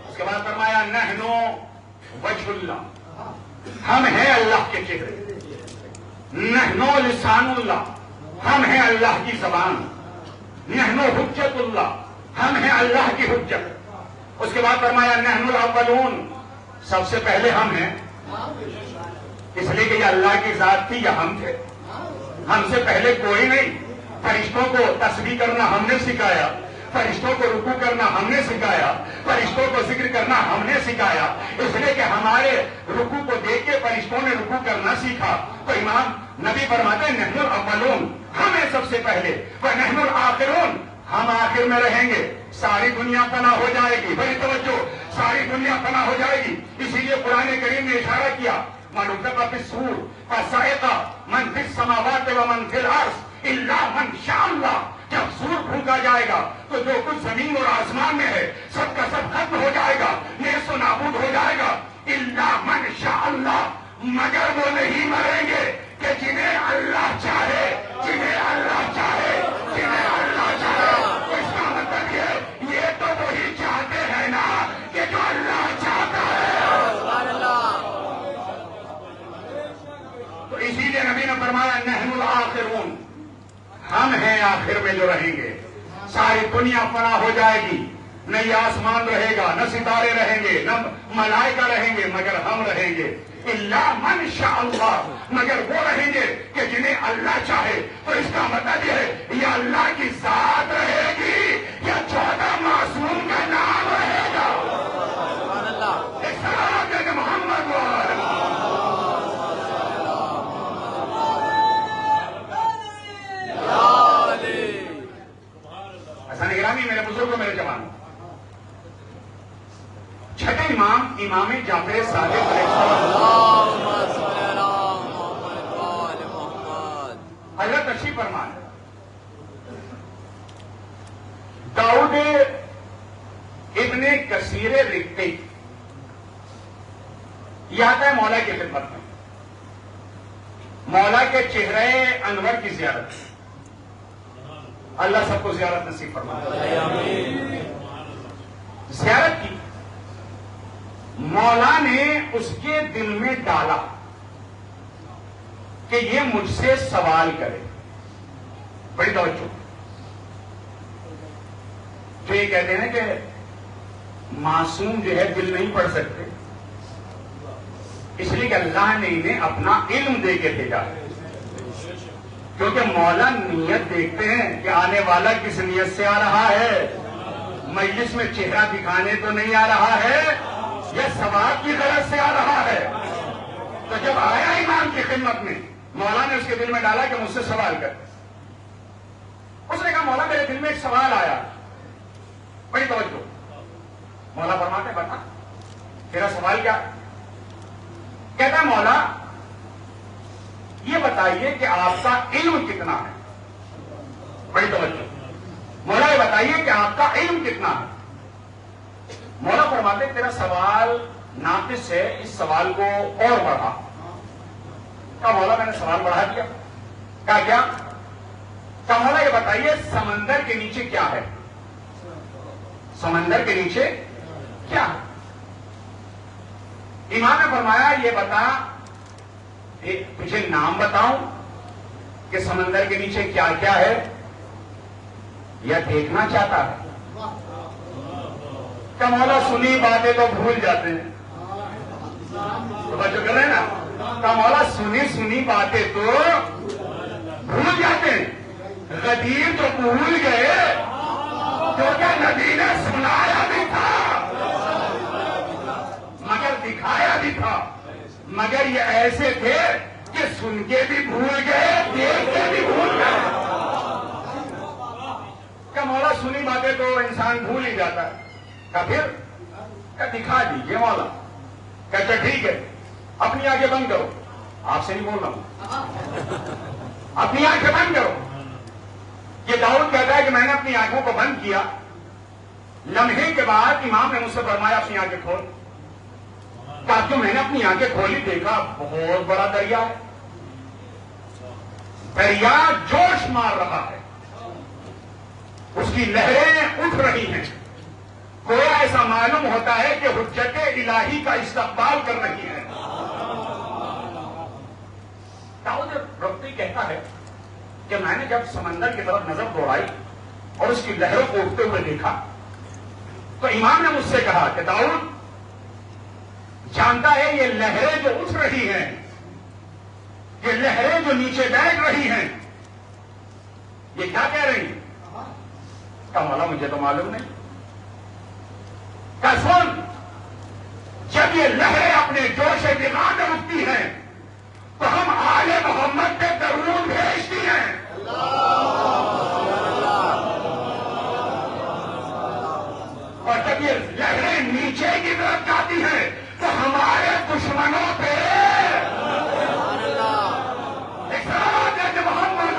اس کے بعد فرمایا نحنو وجہ اللہ, ہم ہیں اللہ کے چہرے. نحنو لسان اللہ, ہم ہیں اللہ کی زبان. نحنو حجت اللہ, ہم ہیں اللہ کی حجت. اس کے بعد فرمایا نحن الاولون, سب سے پہلے ہم ہیں. اس لیے کہ یہ اللہ کی ذات تھی یا ہم تھے, ہم سے پہلے کوئی نہیں. فرشتوں کو تسبیح کرنا ہم نے سکھایا, فرشتوں کو رکوع کرنا ہم نے سکھایا, فرشتوں کو ذکر کرنا ہم نے سکھایا. اس لیے کہ ہمارے رکوع کو دیکھ کے فرشتوں نے رکوع کرنا سیکھا. تو امام نبی فرماتے ہیں نحن الاولون, ہم ہیں سب سے پہلے. ونحن الاخرون, ہم آخر میں رہیں گے. ساری دنیا فنا ہو جائے گی. بڑی توجہ, ساری دنیا فنا ہو جائے گی. اسی لیے قرآن کریم نے اشارہ کیا من نفخ فی الصور فصعق من فی السماوات ومن فی الارض الا من شاء اللہ. جب سور پھونکا جائے گا تو جو کچھ زمین اور آسمان میں ہے سب کا سب ختم ہو جائے گا، نیست و نابود ہو جائے گا۔ الا من شاء اللہ، مگر وہ نہیں مریں گے کہ جنہیں اللہ چاہے، جنہیں اللہ چاہے، جنہیں اللہ چاہے۔ اس کا مطلب یہ تو وہی چاہتے ہیں نا کہ جو اللہ چاہتا ہے۔ سبحان اللہ۔ تو اسی لیے نبی نے فرمایا نحن الآخرون، ہم ہیں آخر میں جو رہیں گے۔ ساری دنیا فنا ہو جائے گی، نہ یہ آسمان رہے گا، نہ ستارے رہیں گے، نہ ملائکہ رہیں گے، مگر ہم رہیں گے۔ الا من شاء اللہ، مگر وہ رہیں گے کہ جنہیں اللہ چاہے۔ تو اس کا مطلب یہ ہے یا اللہ کی ذات رہے گی یا 14 معصوم کا نام رہے گا۔ سبحان اللہ۔ ایک سلام دے کہ محمد حسن گرامی، میرے بزرگوں، میرے جوانوں، چھٹے امام امام جعفر صادق علیہ السلام اللہم صلی علی محمد وآل محمد۔ حضرت تشریف فرمائے داؤد ابن کثیر رقی یہ آتا ہے مولا کی خدمت میں، مولا کے چہرے انور کی زیارت۔ اللہ سب کو زیارت نصیب فرمائے۔ زیارت کی، مولا نے اس کے دل میں ڈالا کہ یہ مجھ سے سوال کرے۔ بڑی توجہ، جو یہ کہتے ہیں کہ معصوم جو ہے دل نہیں پڑھ سکتے، اس لیے کہ اللہ نے انہیں اپنا علم دے کے بھیجا ہے، کیونکہ مولا نیت دیکھتے ہیں کہ آنے والا کس نیت سے آ رہا ہے، مجلس میں چہرہ دکھانے تو نہیں آ رہا ہے یا ثواب کی غرض سے آ رہا ہے۔ تو جب آیا امام کی خدمت میں، مولا نے اس کے دل میں ڈالا کہ مجھ سے سوال کر۔ اس نے کہا مولا میرے دل میں ایک سوال آیا۔ بڑی توجہ، مولا فرماتے بتا تیرا سوال کیا؟ کہتا مولا یہ بتائیے کہ آپ کا علم کتنا ہے۔ بڑی توجہ، مولا یہ بتائیے کہ آپ کا علم کتنا ہے۔ مولا فرماتے تیرا سوال ناقص ہے، اس سوال کو اور بڑھا۔ کہا مولا میں نے سوال بڑھا دیا۔ کہا کیا؟ کہا مولا یہ بتائیے سمندر کے نیچے کیا ہے؟ سمندر کے نیچے کیا ہے؟ امام نے فرمایا یہ بتا، تجھے نام بتاؤں کہ سمندر کے نیچے کیا کیا ہے یا دیکھنا چاہتا ہے؟ کہ مولا سنی باتیں تو بھول جاتے ہیں، تو بچوں کر رہے ہیں نا، کہ مولا سنی باتیں تو بھول جاتے ہیں، غدیر تو بھول گئے کیونکہ نبی نے سنایا بھی تھا مگر دکھایا بھی تھا، مگر یہ ایسے تھے کہ سن کے بھی بھول گئے، دیکھ کے بھی بھول گئے۔ کہ مولا سنی باتیں تو انسان بھول ہی جاتا ہے۔ کہ پھر کہ دکھا دیجیے مولا۔ کہتا ٹھیک ہے، اپنی آنکھیں بند کرو۔ آپ سے نہیں بول رہا ہوں، اپنی آنکھیں بند کرو۔ یہ داؤد کہتا ہے کہ میں نے اپنی آنکھوں کو بند کیا، لمحے کے بعد امام نے مجھ سے فرمایا اپنی آنکھیں کھول۔ کہا کہ میں نے اپنی آنکھیں کھولی، دیکھا بہت بڑا دریا ہے، دریا جوش مار رہا ہے، اس کی لہریں اٹھ رہی ہیں، گویا ایسا معلوم ہوتا ہے کہ حجت الہی کا استقبال کر رہی ہے۔ داؤد رقی کہتا ہے کہ میں نے جب سمندر کی طرف نظر دوڑائی اور اس کی لہروں کو اٹھتے ہوئے دیکھا تو امام نے مجھ سے کہا کہ داؤد جانتا ہے یہ لہریں جو اٹھ رہی ہیں، یہ لہریں جو نیچے بیٹھ رہی ہیں، یہ کیا کہہ رہی ہیں؟ کہا مولا مجھے تو معلوم نہیں۔ کہا سن، جب یہ لہریں اپنے جوش دماغ میں اٹھتی ہیں تو ہم آل محمد پہ درود بھیجتی ہیں، اور جب یہ لہریں نیچے کی طرف جاتی ہیں تو ہمارے دشمنوں پہ ایک سلام دے کہ محمد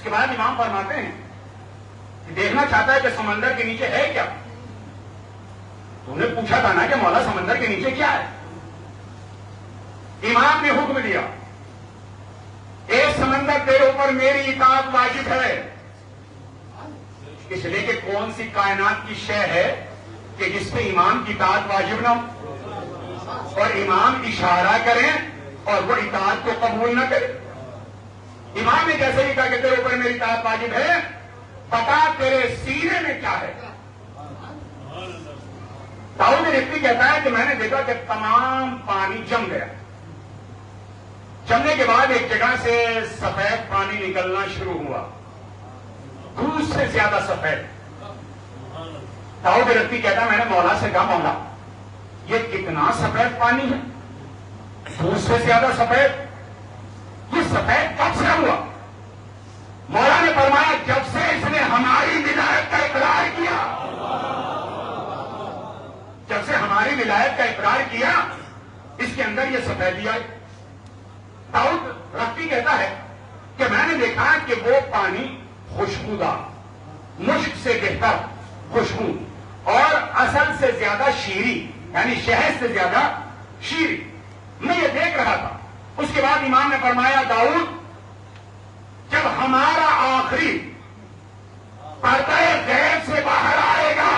اس کے بعد امام فرماتے ہیں کہ دیکھنا چاہتا ہے کہ سمندر کے نیچے ہے کیا؟ تو انہیں پوچھا تھا نا کہ مولا سمندر کے نیچے کیا ہے؟ امام نے حکم دیا، ایک سمندر تیرے اوپر میری اطاعت واجب ہے، اس لیے کہ کون سی کائنات کی شے ہے کہ جس پہ امام کی اطاعت واجب نہ ہو، اور امام اشارہ کریں اور وہ اطاعت کو قبول نہ کرے۔ امام نے جیسے ہی کہا کہ تیرے اوپر میری اطاعت واجب ہے، بتا تیرے سینے میں کیا ہے؟ داؤد رفتی کہتا ہے کہ میں نے دیکھا کہ تمام پانی جم گیا، جمنے کے بعد ایک جگہ سے سفید پانی نکلنا شروع ہوا، دودھ سے زیادہ سفید۔ داؤد رفتی کہتا ہے میں نے مولا سے کہا مولا یہ کتنا سفید پانی ہے، دودھ سے زیادہ سفید، یہ سفید کب سے ہوا؟ مولا نے فرمایا جب سے اس نے ہماری ولایت کا اقرار کیا، جب سے ہماری ولایت کا اقرار کیا اس کے اندر یہ سفیدی آئی۔ داؤد رفتی کہتا ہے کہ میں نے دیکھا کہ وہ پانی خوشبودار، مشک سے بہتر خوشبو اور اصل سے زیادہ شیریں، یعنی شہد سے زیادہ شیریں، میں یہ دیکھ رہا تھا۔ اس کے بعد امام نے فرمایا داؤد جب ہمارا آخری پردہ غیب سے باہر آئے گا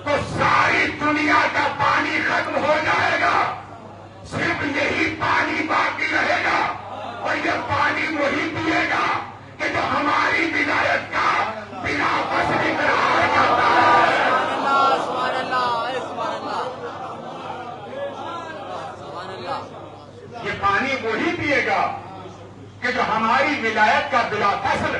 تو ساری دنیا کا پانی ختم ہو جائے گا، صرف یہی پانی باقی رہے گا، اور یہ پانی وہی پیے گا کہ جو ہماری ولایت کا بنا فصل اقرار کرتا ہے۔ سبحان اللہ، سبحان اللہ، سبحان اللہ۔ یہ پانی وہی پیے گا کہ جو ہماری ولایت کا بلا فصل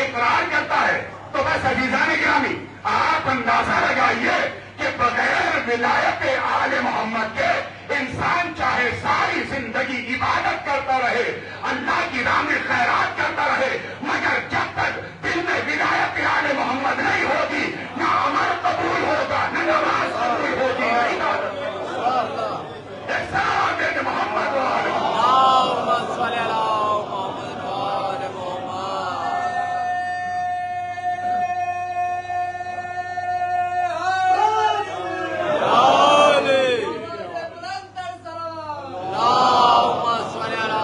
اقرار کرتا ہے۔ تو بس عزیزان گرامی آپ اندازہ لگائیے کہ بغیر ولایت آل محمد کے انسان چاہے ساری زندگی عبادت کرتا رہے، اللہ کی راہ میں خیرات کرتا رہے، مگر جب تک دل میں ولایت آل محمد نہیں ہوگی نہ عمل قبول ہوگا، نہ نماز قبول ہوگی، نہ عبادت۔ محمد اللهم صل على محمد وآل محمد۔ اللهم صل على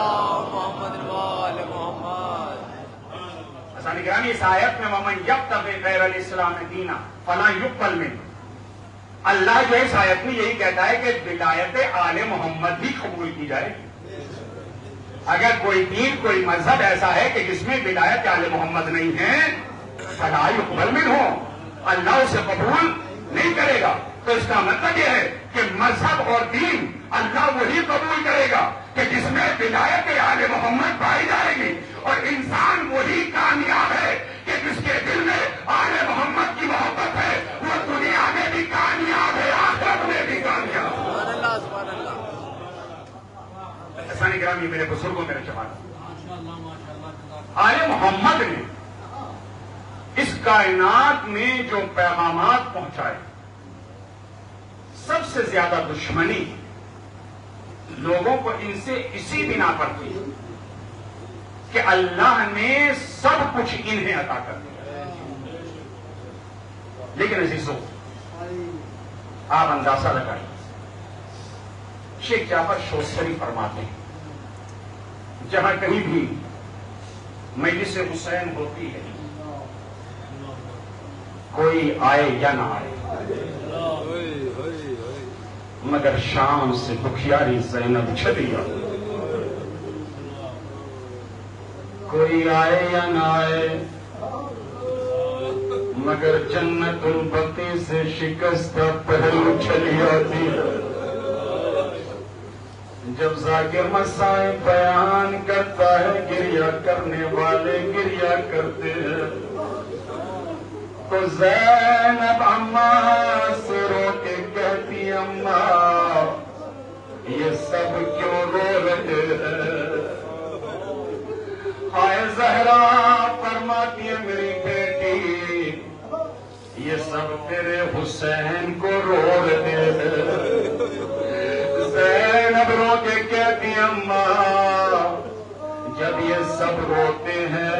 محمد وآل محمد۔ حسن گرامی اس آیت میں ومن یبتغی غیر الاسلام دینا فلا یقبل منہ، اللہ جو اس آیت میں یہی کہتا ہے کہ ولایت آل محمد بھی قبول کی جائے گی۔ اگر کوئی دین کوئی مذہب ایسا ہے کہ جس میں ولایت آل محمد نہیں ہے فلا یقبل منہ، اللہ اسے قبول نہیں کرے گا۔ تو اس کا مطلب یہ ہے کہ مذہب اور دین اللہ وہی قبول کرے گا کہ جس میں ولایت آل محمد پائی جائے گی، اور انسان وہی کامیاب ہے کہ جس کے دل میں آل محمد کی محبت ہے، وہ دنیا میں بھی کامیاب ہے، آخرت میں بھی کامیاب ہے۔ سبحان اللہ، سبحان اللہ۔ ایسا نہیں گرامی میرے بزرگوں میرے جوان، آل محمد نے اس کائنات میں جو پیغامات پہنچائے، سب سے زیادہ دشمنی لوگوں کو ان سے اسی بنا پر تھی کہ اللہ نے سب کچھ انہیں عطا کر دیا۔ لیکن عزیزو آپ اندازہ لگائیں، شیخ جعفر شوستری فرماتے ہیں جہاں کہیں بھی مجلس حسین ہوتی ہے کوئی آئے یا نہ آئے مگر شام سے دکھیاری زینب چلی آئی، کوئی آئے یا نہ آئے مگر جنت البقیع سے شکستہ پہلو چلی آتی ہے۔ جب ذاکر مسائل بیان کرتا ہے گریا کرنے والے گریا کرتے ہیں، تو زینب اماں سے رو کے کہتی اماں یہ سب کیوں رو رہے ہیں؟ ہائے زہرا فرماتی ہے میری بیٹی یہ سب تیرے حسین کو رو رہے ہیں۔ زینب رو کے کہتی اماں جب یہ سب روتے ہیں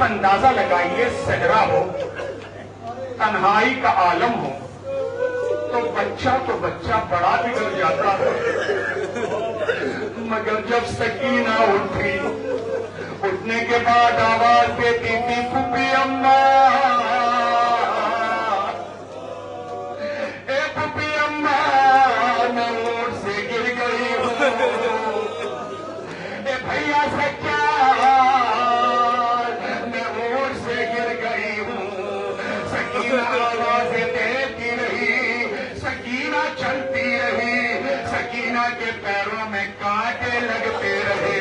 آپ اندازہ لگائیے صحرا ہو، تنہائی کا عالم ہو، تو بچہ بڑا بگڑ جاتا ہے، مگر جب سکینہ اٹھی، اٹھنے کے بعد آواز دیتی تھی پھوپھی اماں، اے پھوپھی اماں میں اونٹ سے گر گئی ہوں، اے بھیا سجاد میں اونٹ سے گر گئی ہوں۔ سکینہ آوازیں دیتی رہی، سکینہ چلتی رہی، سکینہ کے پیروں میں کانٹے لگتے رہے،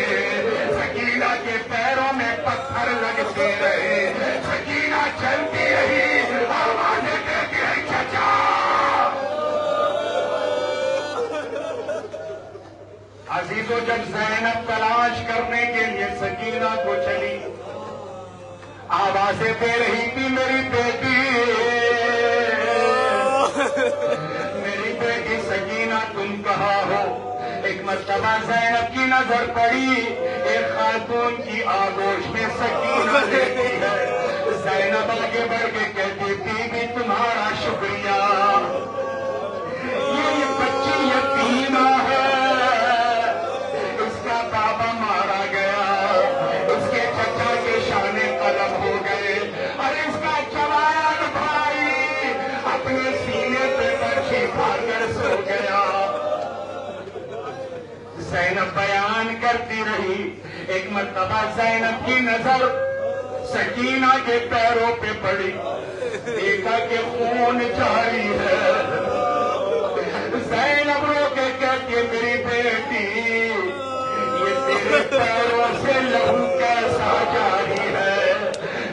سکینہ کے پیروں میں پتھر لگتے رہے، سکینہ چلتی رہی، آوازیں دیتی رہی، چچا عزیزو۔ جب زینب تلاش کرنے کے لیے سکینہ کو چلی، آوازیں دے رہی تھی میری بیٹی، میری بیٹی سکینہ تم کہاں ہو؟ ایک مرتبہ زینب کی نظر پڑی، ایک خاتون کی آغوش میں سکینہ دیتی ہے، زینب آگے بڑھ کے کہتی تھی کہ تمہارا شکریہ، یہ بچی یتیمہ ہے، اس کا بابا مارا گیا، اس کے چچا کے شانے قلم ہو گئے، اور اس کا جوان بھائی اپنے سینے پہ برچھی کھا کر سو گیا۔ زینب بیان کرتی رہی، ایک مرتبہ زینب کی نظر سکینہ کے پیروں پہ پڑی، دیکھا کہ خون جاری ہے، زینب رو کے کہتی ہے میری بیٹی یہ تیرے پیروں سے لہو کیسا جاری ہے؟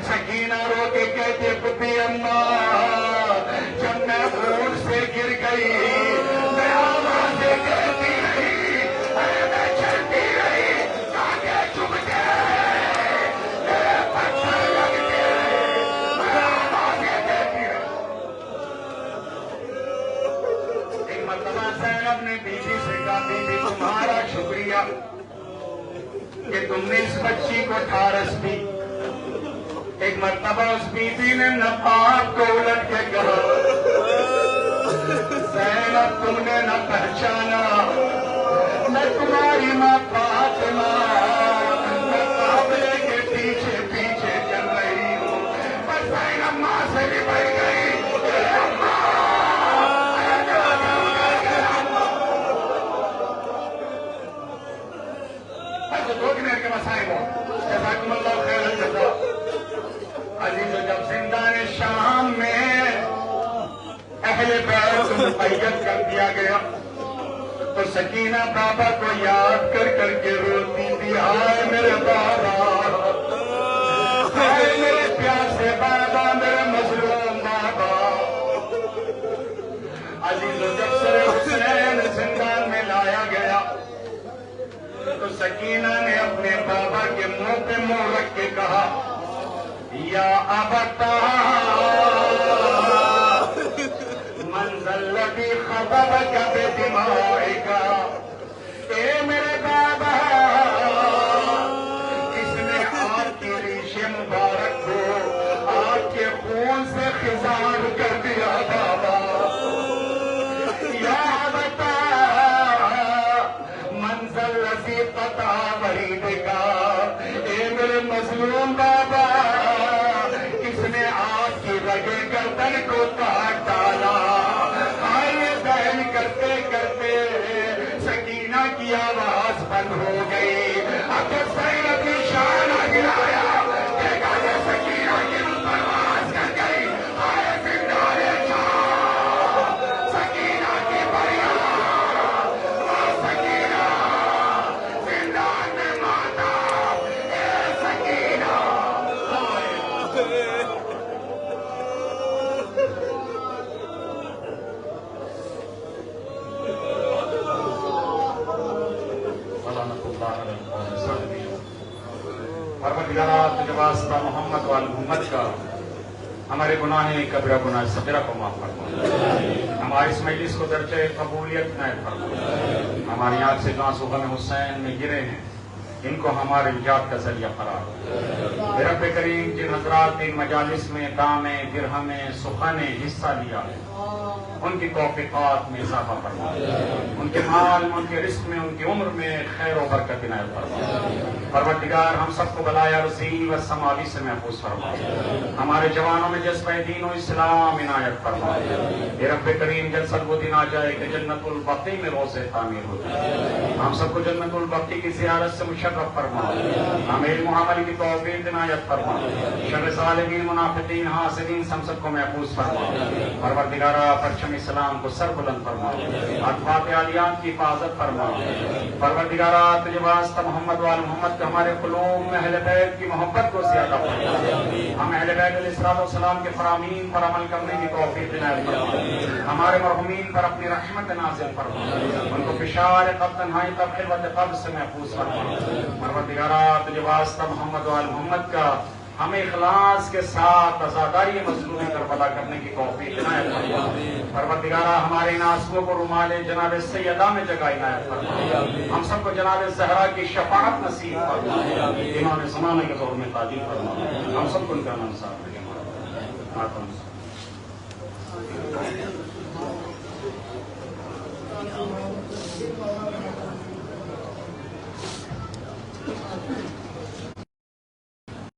سکینہ رو کے کہتی ہے پھوپھی اماں جب میں اونٹ سے گر گئی میں آوازیں دیتی رہی، میں چلتی رہی، کانٹے چبھتے رہے، میرے پتھر لگتے رہے، میں آوازیں دیتی رہی۔ ایک مرتبہ زینب نے بیوی سے کہا بیوی تمہارا شکریہ کہ تم نے اس بچی کو ٹھارس دی۔ ایک مرتبہ اس بیوی نے نقاب کو الٹ کے کہا زینب تم نے نہ پہچانا میں تمہاری ماں فاطمہ، میں قافلے کے پیچھے پیچھے چل رہی ہوں، پر زینب ماں سے بھی بڑھ گئی، جزاکم اللہ خیر الجزا۔ عزیزو جب زندان شام میں اہل بیت کو مقید کر دیا گیا تو سکینہ بابا کو یاد کر کر کے روتی تھی، ہائے میرے بابا، ہائے میرے پیاسے بابا، میرے مظلوم بابا۔ عزیزو جب سر حسین زندان میں لایا گیا تو سکینہ نے اپنے بابا کے منہ پہ منہ رکھ کے کہا یا ابتا من ذا الذی خضبک بدمائک، اے میرے بابا کس نے آپ کی ریش مبارک کو آپ کے خون سے خضاب کر دیا بابا، یا ابتا من ذا الذی قطع وریدک، اے میرے مظلوم بابا کس نے آپ کی رگے گردن کو کاٹ ڈالا۔ آئیے بہن کرتے کرتے سکینہ کی آواز بند ہو گئی، اب زینب کی شان گرایا، دیکھا کہ سکینہ کی پرواز کر گئی، آئے زندان شام، سکینہ کی فریاد، سکینہ زندان میں ماتا، اے سکینہ۔ پروردگار تجھے واسطہ محمد وال محمد کا ہمارے گناہ کبیرہ گناہ صغیرہ کو معاف فرما، ہماری اس مجلس کو درجہ قبولیت نائب فرما، ہماری آنکھ سے جو آنسو غم حسین میں گرے ہیں ان کو ہمارے نجات کا ذریعہ قرار دے۔ رب کریم جن حضرات ان مجالس میں دامیں درہمیں سخنیں حصہ لیا ہے ان کی توفیقات میں اضافہ فرما، ان کے مال میں، ان کے رزق میں، ان کی عمر میں خیر و برکت عنایت فرما۔ پروردگار ہم سب کو بلائے ارضی و سماوی سے محفوظ فرما، ہمارے جوانوں میں جذبہ دین و اسلام عنایت فرما۔ اے رب کریم جلد سب وہ دن آ جائے کہ جنت البقیع میں روضے تعمیر ہو جائے، ہم سب کو جنت البقیع کی زیارت سے مشرف فرما، ہمیں علم و عمل کی توفیق عنایت فرما، شر ظالمین منافقین حاسدین ہم سب کو محفوظ فرما۔ پروردگارہ پرچم اسلام کو سر بلند فرما، اطفال عالیان کی حفاظت فرما۔ پروردگارہ تجھے واسطہ محمد وآل محمد کے ہمارے قلوب میں اہل بیت کی محبت کو زیادہ فرما، ہم اہل بیت علیہ السلام کے فرامین پر عمل کرنے کی توفیق عنایت فرما، ہمارے مرحومین پر اپنی رحمت نازل فرما، ان کو فشار قبر تنہائی تب خلوت قبر سے محفوظ فرما۔ پروردگارہ تجھے واسطہ محمد وآل محمد کا ہمیں اخلاص کے ساتھ عزاداری مظلوم کربلا کرنے کی توفیق عنایت فرما۔ پروردگارہ ہمارے ان آنسوؤں کو رومال جناب سیدہ میں جگہ عنایت فرما، ہم سب کو جناب زہرا کی شفاعت نصیب فرما، امام زمانے کے دور میں تعلیم فرما، ہم سب کو ان کا نام صاحب لگے۔